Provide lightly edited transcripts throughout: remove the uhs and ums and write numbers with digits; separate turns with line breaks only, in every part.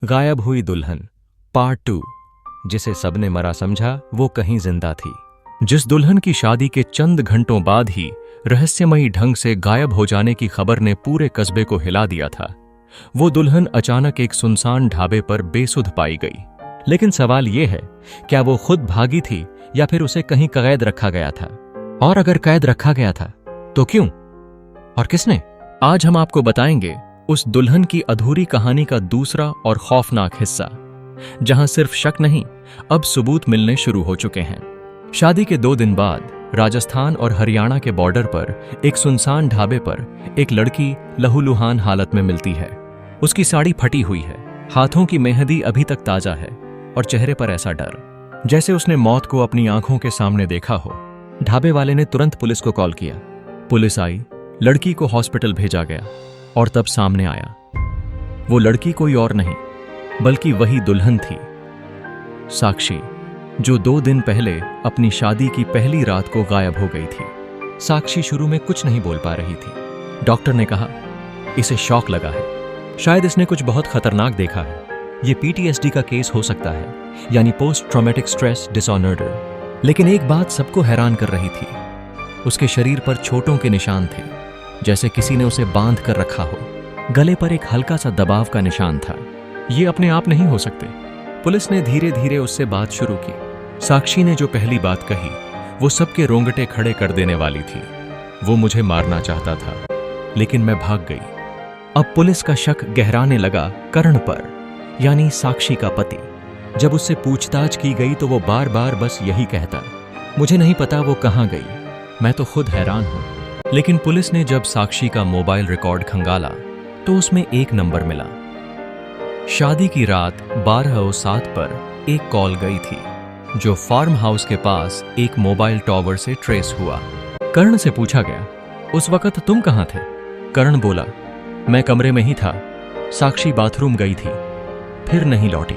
गायब हुई दुल्हन पार्ट 2। जिसे सबने मरा समझा वो कहीं जिंदा थी। जिस दुल्हन की शादी के चंद घंटों बाद ही रहस्यमयी ढंग से गायब हो जाने की खबर ने पूरे कस्बे को हिला दिया था, वो दुल्हन अचानक एक सुनसान ढाबे पर बेसुध पाई गई। लेकिन सवाल ये है, क्या वो खुद भागी थी या फिर उसे कहीं कैद रखा गया था? और अगर कैद रखा गया था तो क्यों और किसने? आज हम आपको बताएंगे उस दुल्हन की अधूरी कहानी का दूसरा और खौफनाक हिस्सा, जहां सिर्फ शक नहीं, अब सबूत मिलने शुरू हो चुके हैं। शादी के 2 दिन बाद राजस्थान और हरियाणा के बॉर्डर पर एक सुनसान ढाबे पर एक लड़की लहूलुहान हालत में मिलती है। उसकी साड़ी फटी हुई है, हाथों की मेहंदी अभी तक ताजा है और चेहरे पर ऐसा डर जैसे उसने मौत को अपनी आंखों के सामने देखा हो। ढाबे वाले ने तुरंत पुलिस को कॉल किया। पुलिस आई, लड़की को हॉस्पिटल भेजा गया और तब सामने आया वो लड़की कोई और नहीं बल्कि वही दुल्हन थी, साक्षी, जो 2 दिन पहले अपनी शादी की पहली रात को गायब हो गई थी। साक्षी शुरू में कुछ नहीं बोल पा रही थी। डॉक्टर ने कहा इसे शॉक लगा है, शायद इसने कुछ बहुत खतरनाक देखा है। ये PTSD का केस हो सकता है, यानी पोस्ट ट्रॉमेटिक स्ट्रेस डिसऑर्डर। लेकिन एक बात सबको हैरान कर रही थी, उसके शरीर पर चोटों के निशान थे, जैसे किसी ने उसे बांध कर रखा हो। गले पर एक हल्का सा दबाव का निशान था। ये अपने आप नहीं हो सकते। पुलिस ने धीरे धीरे उससे बात शुरू की। साक्षी ने जो पहली बात कही वो सबके रोंगटे खड़े कर देने वाली थी। वो मुझे मारना चाहता था लेकिन मैं भाग गई। अब पुलिस का शक गहराने लगा करण पर, यानी साक्षी का पति। जब उससे पूछताछ की गई तो वो बार बार बस यही कहता, मुझे नहीं पता वो कहाँ गई, मैं तो खुद हैरान हूं। लेकिन पुलिस ने जब साक्षी का मोबाइल रिकॉर्ड खंगाला तो उसमें एक नंबर मिला। शादी की रात 12:07 पर एक कॉल गई थी जो फार्म हाउस के पास एक मोबाइल टॉवर से ट्रेस हुआ। कर्ण से पूछा गया, उस वक्त तुम कहां थे? कर्ण बोला, मैं कमरे में ही था, साक्षी बाथरूम गई थी, फिर नहीं लौटी।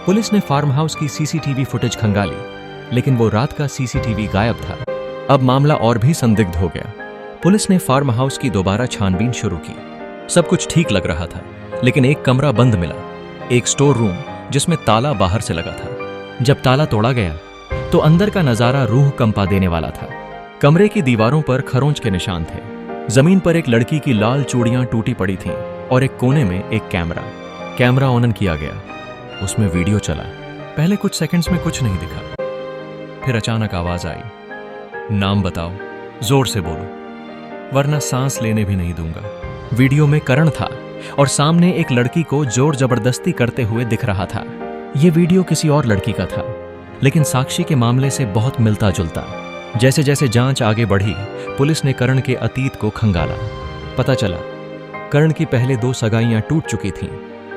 पुलिस ने फार्म हाउस की CCTV फुटेज खंगाली, लेकिन वो रात का CCTV गायब था। अब मामला और भी संदिग्ध हो गया। पुलिस ने फार्म हाउस की दोबारा छानबीन शुरू की। सब कुछ ठीक लग रहा था, लेकिन एक कमरा बंद मिला, एक स्टोर रूम जिसमें ताला बाहर से लगा था। जब ताला तोड़ा गया तो अंदर का नजारा रूह कंपा देने वाला था। कमरे की दीवारों पर खरोंच के निशान थे, जमीन पर एक लड़की की लाल चूड़ियां टूटी पड़ी थीं और एक कोने में एक कैमरा ऑन किया गया। उसमें वीडियो चला। पहले कुछ सेकंड्स में कुछ नहीं दिखा, फिर अचानक आवाज आई, नाम बताओ, जोर से बोलो वरना सांस लेने भी नहीं दूंगा। वीडियो में करण था और सामने एक लड़की को जोर जबरदस्ती करते हुए दिख रहा था। यह वीडियो किसी और लड़की का था, लेकिन साक्षी के मामले से बहुत मिलता जुलता। जैसे जैसे जांच आगे बढ़ी, पुलिस ने करण के अतीत को खंगाला। पता चला करण की पहले 2 सगाइयां टूट चुकी थीं।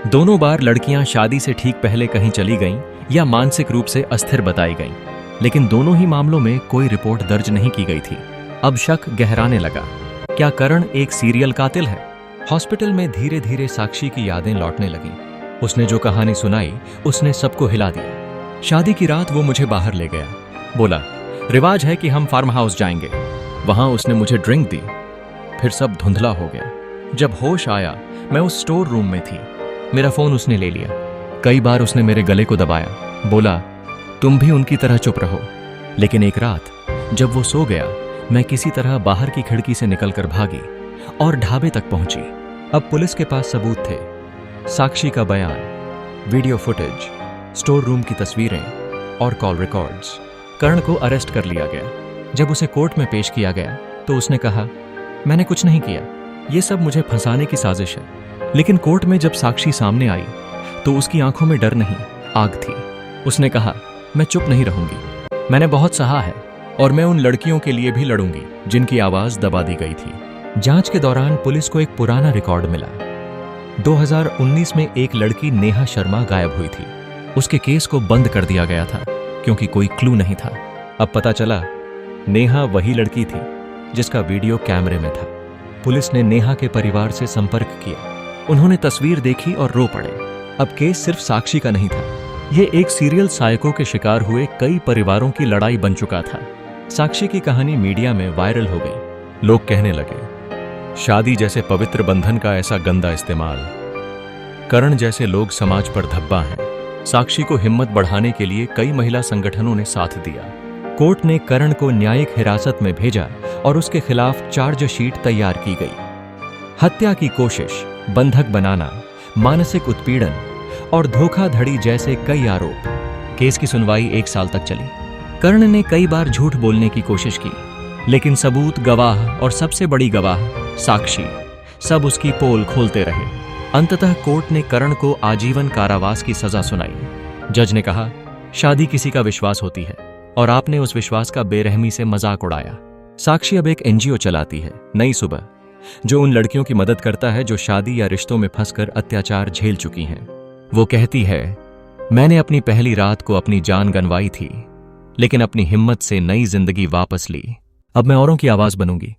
दोनों बार लड़कियां शादी से ठीक पहले कहीं चली गईं या मानसिक रूप से अस्थिर बताई गईं, लेकिन दोनों ही मामलों में कोई रिपोर्ट दर्ज नहीं की गई थी। अब शक गहराने लगा, क्या करण एक सीरियल कातिल है? हॉस्पिटल में धीरे धीरे साक्षी की यादें लौटने लगीं। उसने जो कहानी सुनाई उसने सबको हिला दिया। शादी की रात वो मुझे बाहर ले गया, बोला रिवाज है कि हम फार्म हाउस जाएंगे। वहां उसने मुझे ड्रिंक दी, फिर सब धुंधला हो गया। जब होश आया मैं उस स्टोर रूम में थी। मेरा फोन उसने ले लिया। कई बार उसने मेरे गले को दबाया, बोला तुम भी उनकी तरह चुप रहो। लेकिन एक रात जब वो सो गया, मैं किसी तरह बाहर की खिड़की से निकलकर भागी और ढाबे तक पहुंची। अब पुलिस के पास सबूत थे, साक्षी का बयान, वीडियो फुटेज, स्टोर रूम की तस्वीरें और कॉल रिकॉर्ड्स। कर्ण को अरेस्ट कर लिया गया। जब उसे कोर्ट में पेश किया गया तो उसने कहा, मैंने कुछ नहीं किया, ये सब मुझे फंसाने की साजिश है। लेकिन कोर्ट में जब साक्षी सामने आई तो उसकी आंखों में डर नहीं, आग थी। उसने कहा, मैं चुप नहीं रहूंगी, मैंने बहुत सहा है और मैं उन लड़कियों के लिए भी लड़ूंगी जिनकी आवाज दबा दी गई थी। जांच के दौरान पुलिस को एक पुराना रिकॉर्ड मिला। 2019 में एक लड़की नेहा शर्मा गायब हुई थी। उसके केस को बंद कर दिया गया था क्योंकि कोई क्लू नहीं था। अब पता चला नेहा वही लड़की थी जिसका वीडियो कैमरे में था। पुलिस ने नेहा के परिवार से संपर्क किया। उन्होंने तस्वीर देखी और रो पड़े। अब केस सिर्फ साक्षी का नहीं था, ये एक सीरियल साइको के शिकार हुए कई परिवारों की लड़ाई बन चुका था। साक्षी की कहानी मीडिया में वायरल हो गई। लोग कहने लगे, शादी जैसे पवित्र बंधन का ऐसा गंदा इस्तेमाल। करण जैसे लोग समाज पर धब्बा हैं। साक्षी को हिम्मत बढ़ाने के लिए कई महिला संगठनों ने साथ दिया। कोर्ट ने करण को न्यायिक हिरासत में भेजा और उसके खिलाफ चार्जशीट तैयार की गई। हत्या की कोशिश, बंधक बनाना, मानसिक उत्पीड़न और धोखाधड़ी जैसे कई आरोप। केस की सुनवाई 1 साल तक चली। कर्ण ने कई बार झूठ बोलने की कोशिश की, लेकिन सबूत, गवाह और सबसे बड़ी गवाह साक्षी सब उसकी पोल खोलते रहे। अंततः कोर्ट ने कर्ण को आजीवन कारावास की सजा सुनाई। जज ने कहा, शादी किसी का विश्वास होती है और आपने उस विश्वास का बेरहमी से मजाक उड़ाया। साक्षी अब एक एनजीओ चलाती है, नई सुबह, जो उन लड़कियों की मदद करता है जो शादी या रिश्तों में फंसकर अत्याचार झेल चुकी हैं। वो कहती है, मैंने अपनी पहली रात को अपनी जान गंवाई थी, लेकिन अपनी हिम्मत से नई जिंदगी वापस ली। अब मैं औरों की आवाज बनूंगी।